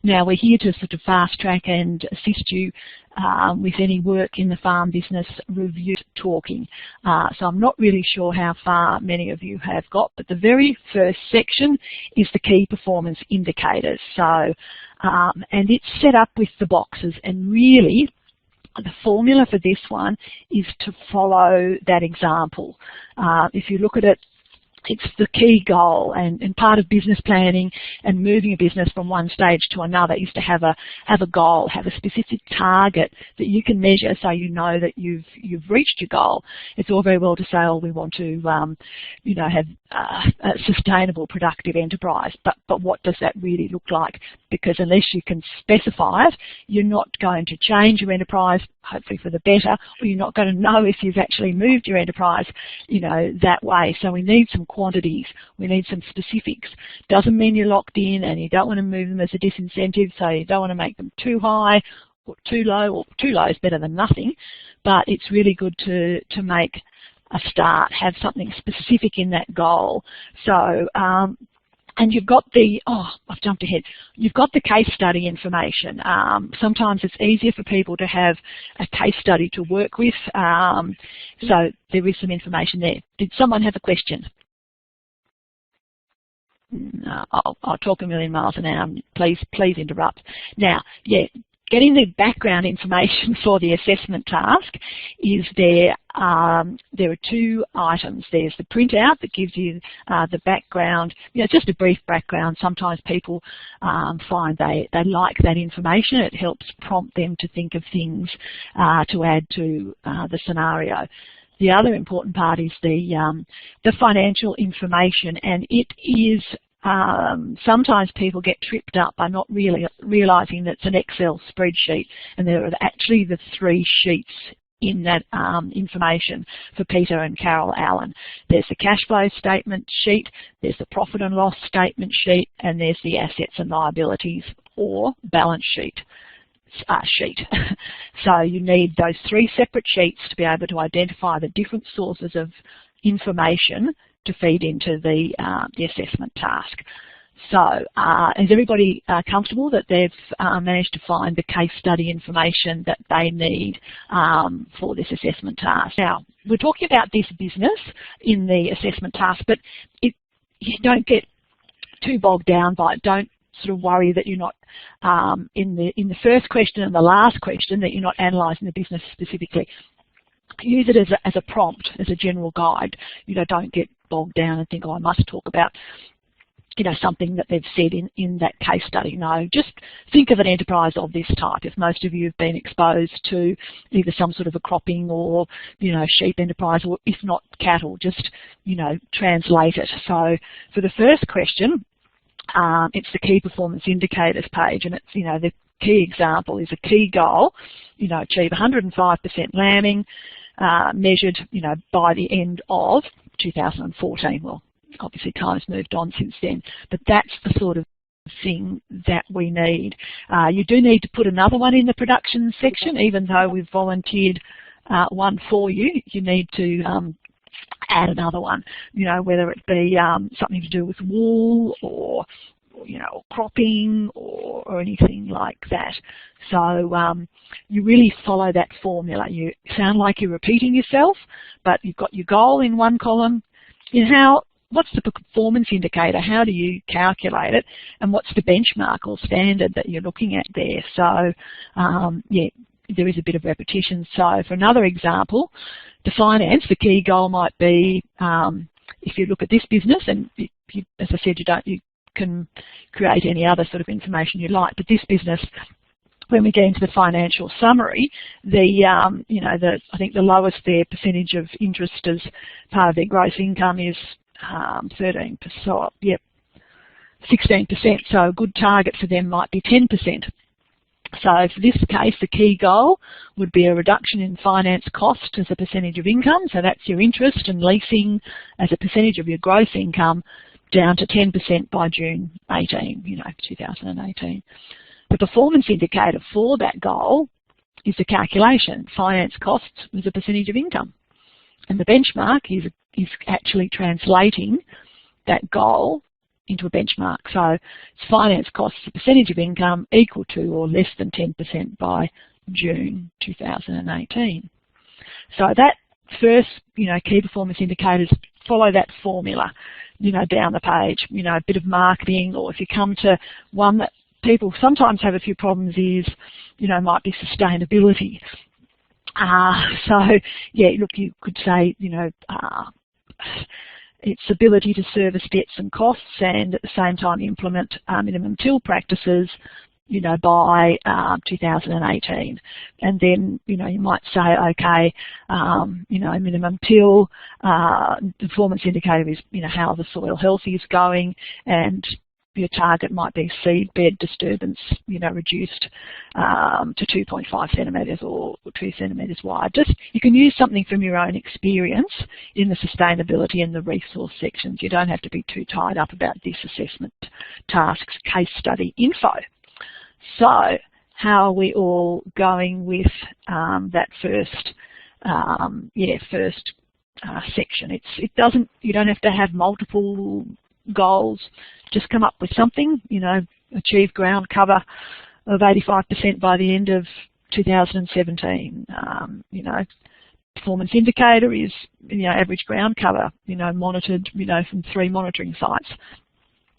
Now, we're here to sort of fast track and assist you with any work in the farm business review talking. So I'm not really sure how far many of you have got, but the very first section is the key performance indicators. So, and it's set up with the boxes, and really the formula for this one is to follow that example. If you look at it, it's the key goal, and part of business planning and moving a business from one stage to another is to have a goal, have a specific target that you can measure, so you know that you've reached your goal. It's all very well to say, oh, we want to you know, have a sustainable, productive enterprise, but what does that really look like? Because unless you can specify it, you're not going to change your enterprise, hopefully for the better, or you're not going to know if you've actually moved your enterprise, you know, that way. So we need some quantities, we need some specifics. Doesn't mean you're locked in, and you don't want to move them as a disincentive, so you don't want to make them too high or too low is better than nothing, but it's really good to make a start, have something specific in that goal. So and you've got the, oh, I've jumped ahead. You've got the case study information. Sometimes it's easier for people to have a case study to work with. So there is some information there. Did someone have a question? No, I'll talk a million miles an hour. Please interrupt. Now, yeah, getting the background information for the assessment task is there are two items. There's the printout that gives you the background, you know, just a brief background. Sometimes people find they like that information. It helps prompt them to think of things to add to the scenario. The other important part is the financial information, and it is sometimes people get tripped up by not really realising that it's an Excel spreadsheet, and there are actually the 3 sheets in that information for Peter and Carol Allen. There's the cash flow statement sheet, there's the profit and loss statement sheet, and there's the assets and liabilities or balance sheet. So you need those 3 separate sheets to be able to identify the different sources of information to feed into the assessment task. So is everybody comfortable that they've managed to find the case study information that they need for this assessment task? Now, we're talking about this business in the assessment task, but you don't get too bogged down by it. Don't sort of worry that you're not in the first question and the last question that you're not analysing the business specifically. Use it as a prompt, as a general guide. You know, don't get bogged down and think, oh, I must talk about, you know, something that they've said in that case study. No, just think of an enterprise of this type. If most of you have been exposed to either some sort of a cropping or, you know, sheep enterprise, or if not cattle, just, you know, translate it. So for the first question, it's the key performance indicators page, and it's, you know, the key example is a key goal, you know, achieve 105% lambing, measured, you know, by the end of 2014. Well, obviously time's moved on since then, but that's the sort of thing that we need. You do need to put another one in the production section, even though we've volunteered one for you. You need to add another one, you know, whether it be something to do with wool or you know, cropping or anything like that. So you really follow that formula. You sound like you're repeating yourself, but you've got your goal in one column. What's the performance indicator? How do you calculate it? And what's the benchmark or standard that you're looking at there? So yeah, there is a bit of repetition. So for another example, the finance, the key goal might be, if you look at this business, and you, as I said, you can create any other sort of information you like, but this business, when we get into the financial summary, you know, I think the lowest their percentage of interest as part of their gross income is 13%. Yep, 16%. So a good target for them might be 10%. So for this case, the key goal would be a reduction in finance cost as a percentage of income. So that's your interest and leasing as a percentage of your gross income, down to 10% by June 2018. The performance indicator for that goal is the calculation. Finance costs as a percentage of income. And the benchmark is actually translating that goal into a benchmark. So it's finance costs a percentage of income equal to or less than 10% by June 2018. So that first, key performance indicators, follow that formula, down the page. A bit of marketing, or if you come to one that people sometimes have a few problems is, might be sustainability. So yeah, look, you could say, its ability to service debts and costs, and at the same time implement minimum till practices, by 2018. And then, you might say, okay, minimum till, performance indicator is, how the soil health is going, and your target might be seed bed disturbance, reduced to 2.5 centimetres or 2 centimetres wide. Just, you can use something from your own experience in the sustainability and the resource sections. You don't have to be too tied up about this assessment tasks case study info. So how are we all going with that first section? You don't have to have multiple goals. Just come up with something. Achieve ground cover of 85% by the end of 2017. Performance indicator is average ground cover. Monitored from 3 monitoring sites.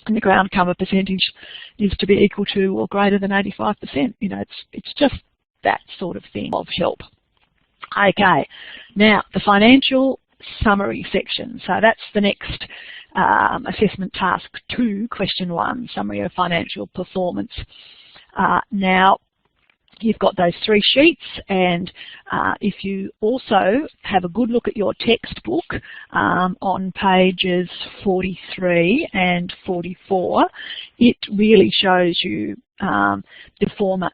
And the ground cover percentage is to be equal to or greater than 85%. It's just that sort of thing of help. Okay, now the financial summary section. So that's the next assessment task 2, question 1, summary of financial performance. Now, you've got those 3 sheets, and if you also have a good look at your textbook on pages 43 and 44, it really shows you the format,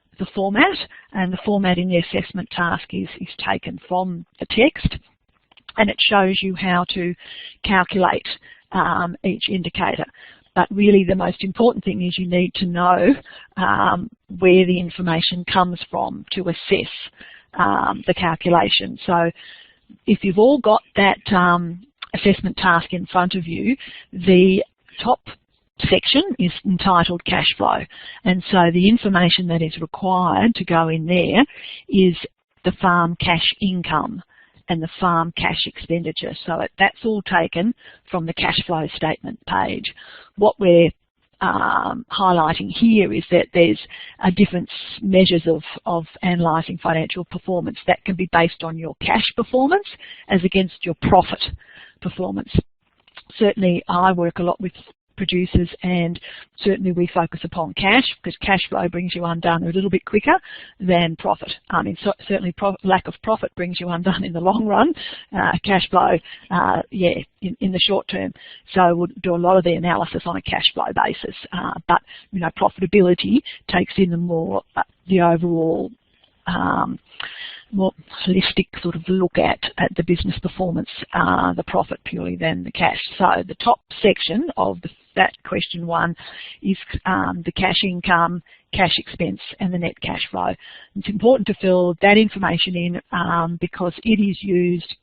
and the format in the assessment task is taken from the text, and it shows you how to calculate each indicator. But really the most important thing is you need to know where the information comes from to assess the calculation. So if you've all got that assessment task in front of you, the top section is entitled cash flow. And so the information that is required to go in there is the farm cash income and the farm cash expenditure. So that's all taken from the cash flow statement page. What we're highlighting here is that there's different measures of analysing financial performance that can be based on your cash performance as against your profit performance. Certainly I work a lot with producers, and certainly we focus upon cash, because cash flow brings you undone a little bit quicker than profit. Certainly lack of profit brings you undone in the long run. Cash flow, in the short term. So we'll do a lot of the analysis on a cash flow basis, but profitability takes in the overall more holistic sort of look at the business performance, the profit purely than the cash. So the top section of that question 1 is the cash income, cash expense, and the net cash flow. It's important to fill that information in because it is used,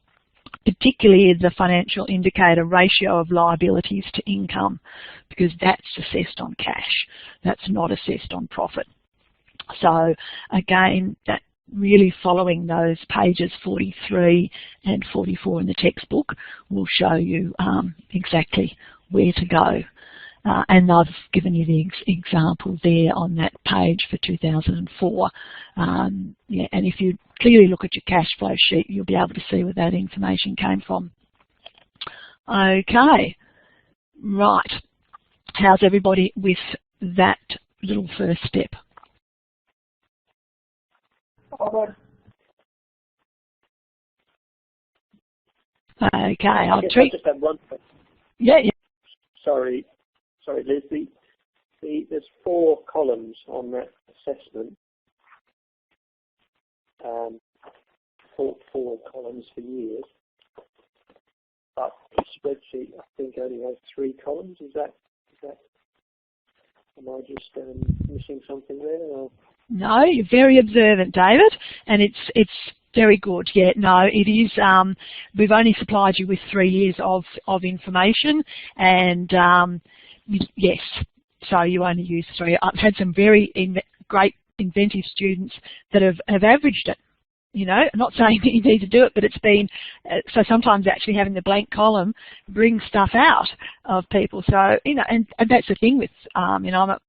particularly the financial indicator ratio of liabilities to income, because that's assessed on cash. That's not assessed on profit. So again, that really following those pages 43 and 44 in the textbook will show you exactly where to go. And I've given you the example there on that page for 2004. And if you clearly look at your cash flow sheet, you'll be able to see where that information came from. Okay, right. How's everybody with that little first step? Okay, I'll treat. I just have one. Yeah. Sorry, Liz. There's 4 columns on that assessment. 4 columns for years. But the spreadsheet, I think, only has 3 columns. Is that? Am I just missing something there? Or? No, you're very observant, David, and it's very good. Yeah, no, it is. We've only supplied you with 3 years of information, and Yes. So you only use 3. I've had some very great inventive students that have averaged it. You know, I'm not saying that you need to do it, but it's been, so sometimes actually having the blank column brings stuff out of people. So, you know, and that's the thing with, you know, I'm not,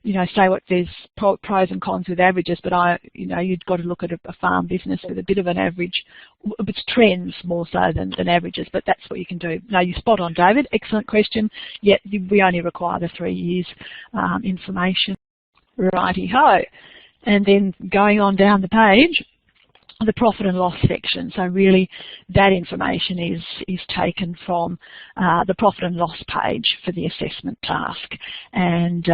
you know, say what there's pros and cons with averages, but you know, you've got to look at a farm business with a bit of an average. It's trends more so than averages, but that's what you can do. No, you're spot on, David. Excellent question. Yet we only require the 3 years information. Righty-ho. And then going on down the page, the profit and loss section. So really that information is taken from the profit and loss page for the assessment task. And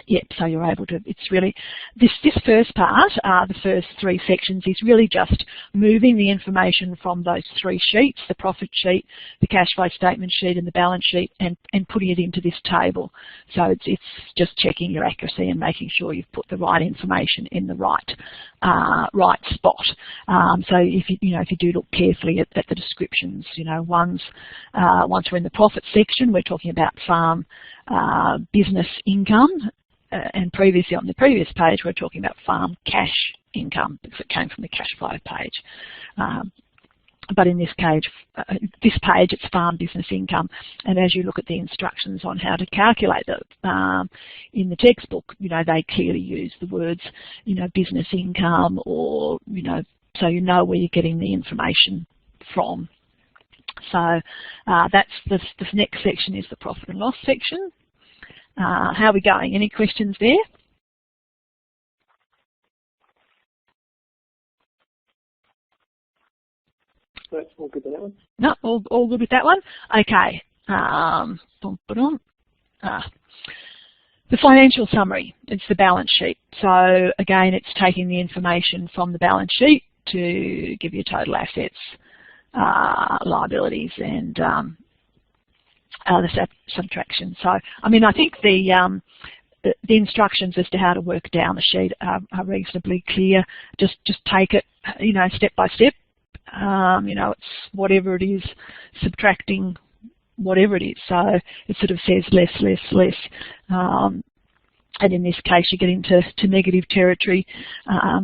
yep, so you're able to, it's really, this first part, the first 3 sections is really just moving the information from those 3 sheets, the profit sheet, the cash flow statement sheet and the balance sheet, and putting it into this table. So it's just checking your accuracy and making sure you've put the right information in the right spot. So if you do look carefully at the descriptions, you know, once we're in the profit section, we're talking about farm business income, and previously on the previous page we're talking about farm cash income because it came from the cash flow page. But in this page it's farm business income, and as you look at the instructions on how to calculate it in the textbook, you know, they clearly use the words, you know, business income, or, you know, so you know where you're getting the information from. So that's the next section is the profit and loss section. How are we going? Any questions there? That's all good with that one. No, all good with that one. Okay. The financial summary. It's the balance sheet. So again, it's taking the information from the balance sheet to give you total assets, liabilities, and the subtraction. So, I mean, I think the instructions as to how to work down the sheet are reasonably clear. Just take it, you know, step by step. You know, it's whatever it is, subtracting whatever it is. So it sort of says less. And in this case, you get into negative territory,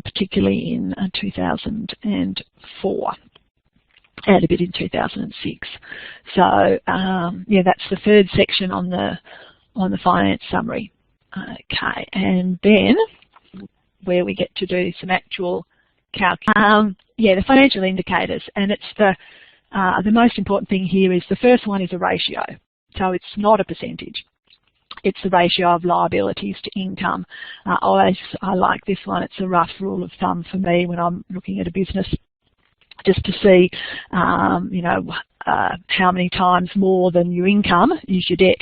particularly in 2004. And a bit in 2006. So yeah, that's the 3rd section on the finance summary. Okay, and then where we get to do some actual yeah, the financial indicators, and it's the most important thing here is the first one is a ratio. So it's not a percentage. It's the ratio of liabilities to income. I like this one. It's a rough rule of thumb for me when I'm looking at a business, just to see, you know, how many times more than your income is your debt.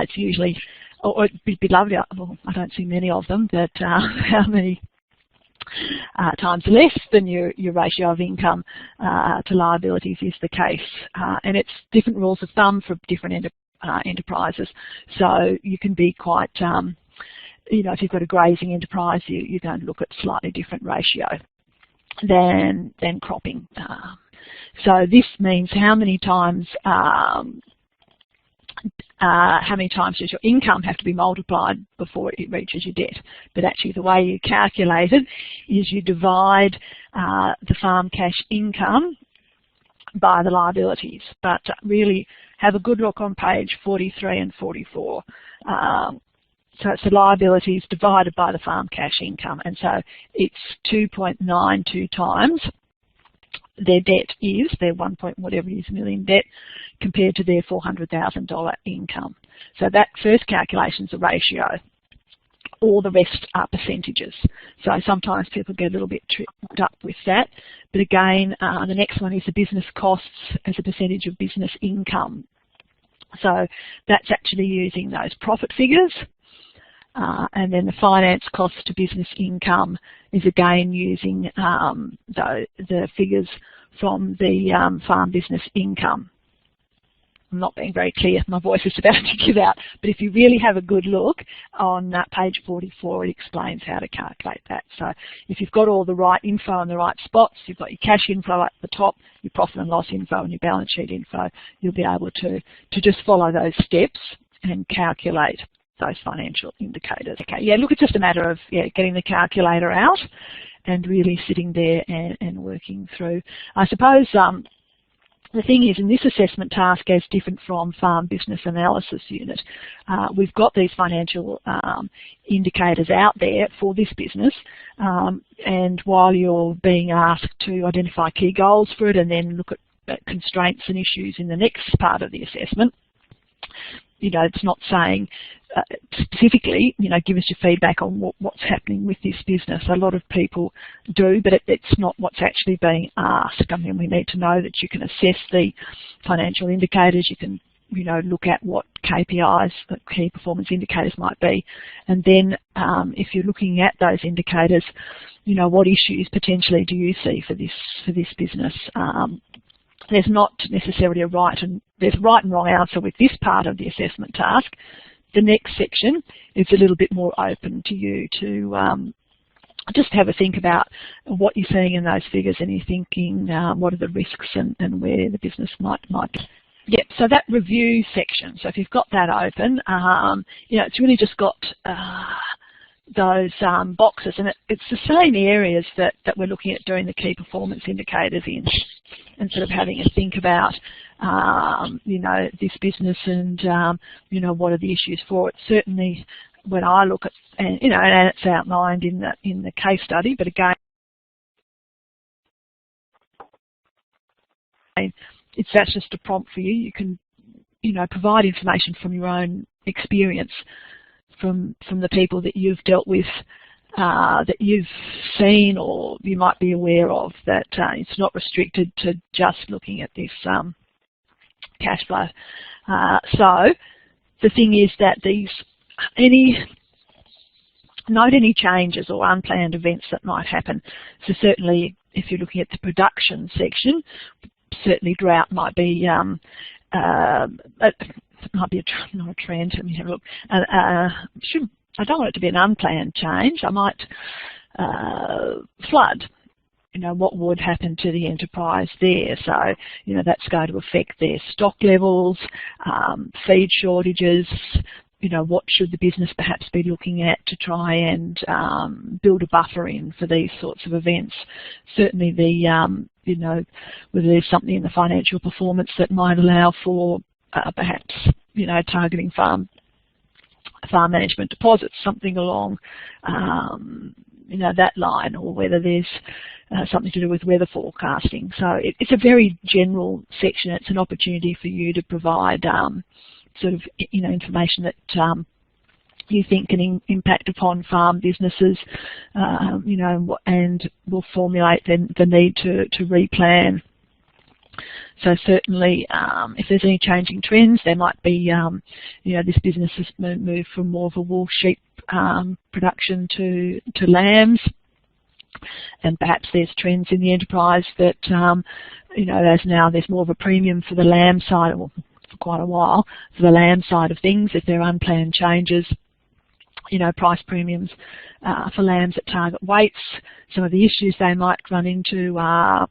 It's usually, or it'd be lovely, well, I don't see many of them, but how many times less than your ratio of income to liabilities is the case. And it's different rules of thumb for different enterprises. So you can be quite, you know, if you've got a grazing enterprise, you're going to look at slightly different ratio than cropping. So this means how many times does your income have to be multiplied before it reaches your debt. But actually the way you calculate it is you divide the farm cash income by the liabilities. But really have a good look on page 43 and 44. So it's the liabilities divided by the farm cash income, and so it's 2.92 times their debt is, their 1 point whatever it is million debt, compared to their $400,000 income. So that first calculation is a ratio. All the rest are percentages. So sometimes people get a little bit tripped up with that. But again, the next one is the business costs as a percentage of business income. So that's actually using those profit figures. And then the finance cost to business income is again using the figures from the farm business income. I'm not being very clear, my voice is about to give out, but if you really have a good look on page 44, it explains how to calculate that. So if you've got all the right info in the right spots, you've got your cash info at the top, your profit and loss info and your balance sheet info, you'll be able to just follow those steps and calculate those financial indicators. Okay, yeah, look, it's just a matter of getting the calculator out and really sitting there and working through. I suppose the thing is, in this assessment task, as different from Farm Business Analysis Unit, we've got these financial indicators out there for this business, and while you're being asked to identify key goals for it and then look at constraints and issues in the next part of the assessment, it's not saying specifically, give us your feedback on what's happening with this business. A lot of people do, but it's not what's actually being asked. I mean, we need to know that you can assess the financial indicators, you can, look at what KPIs, key performance indicators might be. And then if you're looking at those indicators, what issues potentially do you see for this business? There's not necessarily there's a right and wrong answer with this part of the assessment task. The next section is a little bit more open to you to just have a think about what you're seeing in those figures, and you're thinking what are the risks and where the business might be. Yep, so that review section, so if you've got that open, it's really just got those boxes, and it's the same areas that we're looking at doing the key performance indicators in, and sort of having a think about this business and what are the issues for it. Certainly when I look at, and it's outlined in the case study, but again, that's just a prompt for you. You can provide information from your own experience, from the people that you've dealt with, that you've seen or you might be aware of, that it's not restricted to just looking at this cash flow. So the thing is that note any changes or unplanned events that might happen. So certainly if you're looking at the production section, certainly drought might be not a trend. Let me have a look. I don't want it to be an unplanned change. I might flood. What would happen to the enterprise there? So, that's going to affect their stock levels, feed shortages. What should the business perhaps be looking at to try and build a buffer in for these sorts of events? Certainly whether there's something in the financial performance that might allow for perhaps, targeting farm management deposits, something along, that line, or whether there's something to do with weather forecasting. So it's a very general section. It's an opportunity for you to provide sort of, information that you think can impact upon farm businesses, and will formulate the need to replan. So certainly, if there's any changing trends, there might be, this business has moved from more of a wool sheep production to lambs, and perhaps there's trends in the enterprise that, there's more of a premium for the lamb side, or for quite a while, for the lamb side of things. If there are unplanned changes, price premiums for lambs at target weights. Some of the issues they might run into are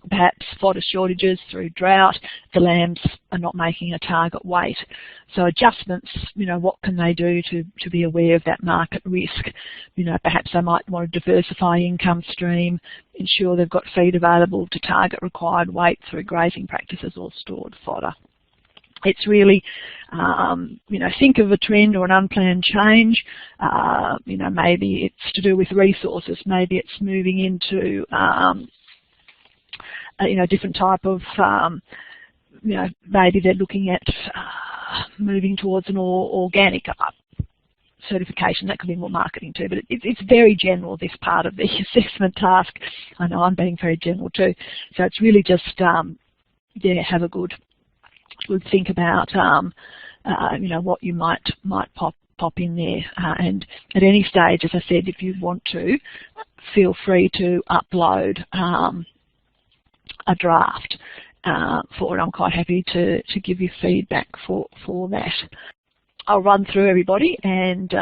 perhaps fodder shortages through drought. The lambs are not making a target weight. So adjustments, what can they do to be aware of that market risk? Perhaps they might want to diversify income stream, ensure they've got feed available to target required weight through grazing practices or stored fodder. It's really, think of a trend or an unplanned change. Maybe it's to do with resources. Maybe it's moving into different type of, maybe they're looking at moving towards an organic certification. That could be more marketing too, but it's very general, this part of the assessment task. I know I'm being very general too. So it's really just, have a good think about, what you might pop in there. And at any stage, as I said, if you want to, feel free to upload a draft for it. I'm quite happy to give you feedback for that. I'll run through everybody and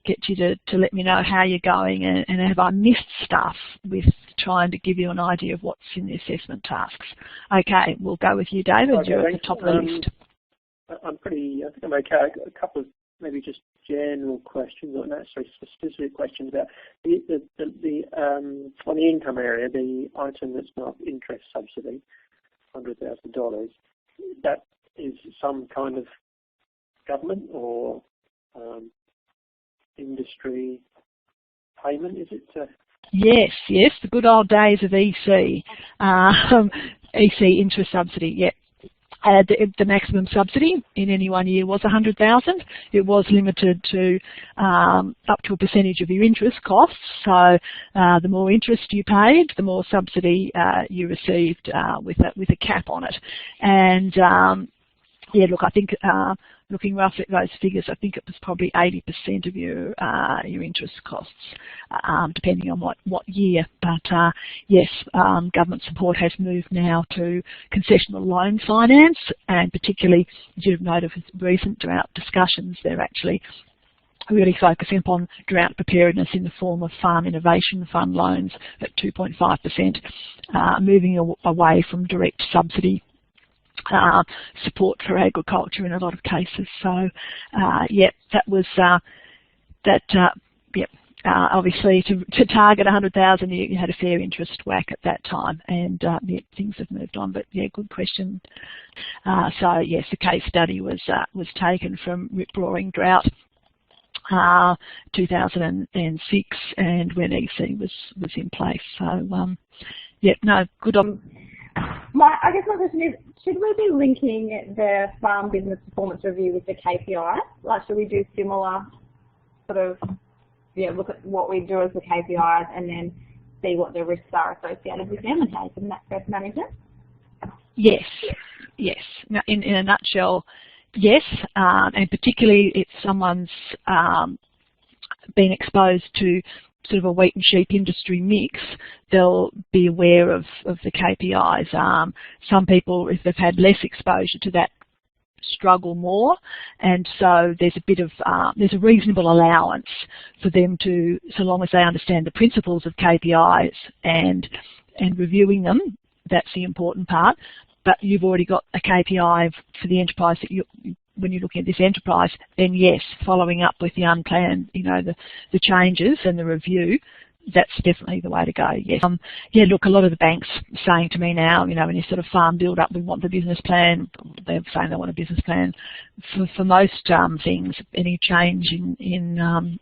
get you to let me know how you're going, and have I missed stuff with trying to give you an idea of what's in the assessment tasks. Okay, we'll go with you, David. Okay, you're at the top of the list. I think I'm okay. A couple of maybe just general questions, not necessarily specific questions about on the income area, the item that's not interest subsidy, $100,000. That is some kind of government or industry payment, is it? Yes, the good old days of EC, EC interest subsidy. Yeah. The maximum subsidy in any one year was $100,000. It was limited to up to a percentage of your interest costs. So the more interest you paid, the more subsidy you received with a cap on it. And yeah, look, I think looking roughly at those figures, I think it was probably 80% of your interest costs, depending on what year. But yes, government support has moved now to concessional loan finance, and particularly, as you've noted with recent drought discussions, they're actually really focusing upon drought preparedness in the form of Farm Innovation Fund loans at 2.5%, moving away from direct subsidy support for agriculture in a lot of cases. So yeah, that was obviously to target 100,000, you had a fair interest whack at that time, and yeah, things have moved on. But yeah, good question. So yes, the case study was taken from rip-roaring drought 2006, and when EC was in place. So yeah, no, good on. I guess my question is, should we be linking the farm business performance review with the KPIs? Like, should we do similar sort of, yeah, look at what we do as the KPIs and then see what the risks are associated with them and how you can best manage it? Yes. Now, in a nutshell, yes, and particularly if someone's been exposed to sort of a wheat and sheep industry mix, they'll be aware of the KPIs. Some people, if they've had less exposure to that, struggle more, and so there's a bit of there's a reasonable allowance for them to, so long as they understand the principles of KPIs and reviewing them. That's the important part. But you've already got a KPI for the enterprise that when you're looking at this enterprise, then yes, following up with the unplanned, the changes and the review, that's definitely the way to go. Yes. Yeah, look, a lot of the banks saying to me now, when you sort of farm build up, we want the business plan. They're saying they want a business plan for most things. Any change in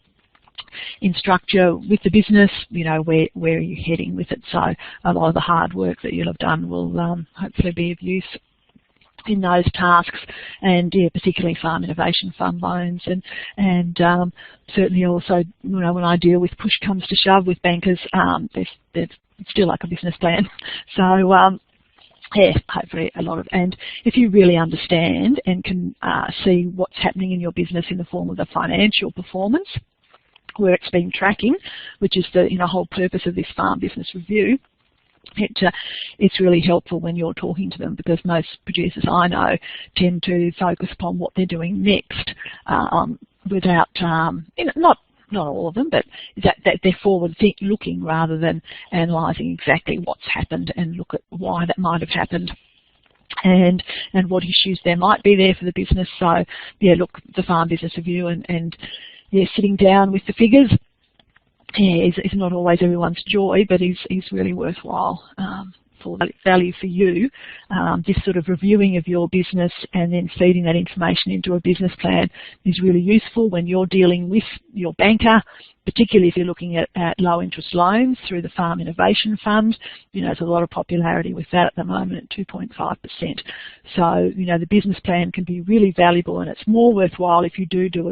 structure with the business, where are you heading with it? So a lot of the hard work that you'll have done will hopefully be of use in those tasks, and yeah, particularly Farm Innovation Fund loans, and certainly also, when I deal with push comes to shove with bankers, there's still like a business plan. So yeah, hopefully a lot of, and if you really understand and can see what's happening in your business in the form of the financial performance, where it's been tracking, which is the whole purpose of this farm business review, it's really helpful when you're talking to them, because most producers I know tend to focus upon what they're doing next, without, not all of them, but that they're forward looking rather than analysing exactly what's happened and look at why that might have happened, and what issues there might be there for the business. So yeah, look, the farm business review and yeah, sitting down with the figures, yeah, is not always everyone's joy, but is really worthwhile for value for you. This sort of reviewing of your business and then feeding that information into a business plan is really useful when you're dealing with your banker, particularly if you're looking at low interest loans through the Farm Innovation Fund. There's a lot of popularity with that at the moment at 2.5%. So, the business plan can be really valuable, and it's more worthwhile if you do it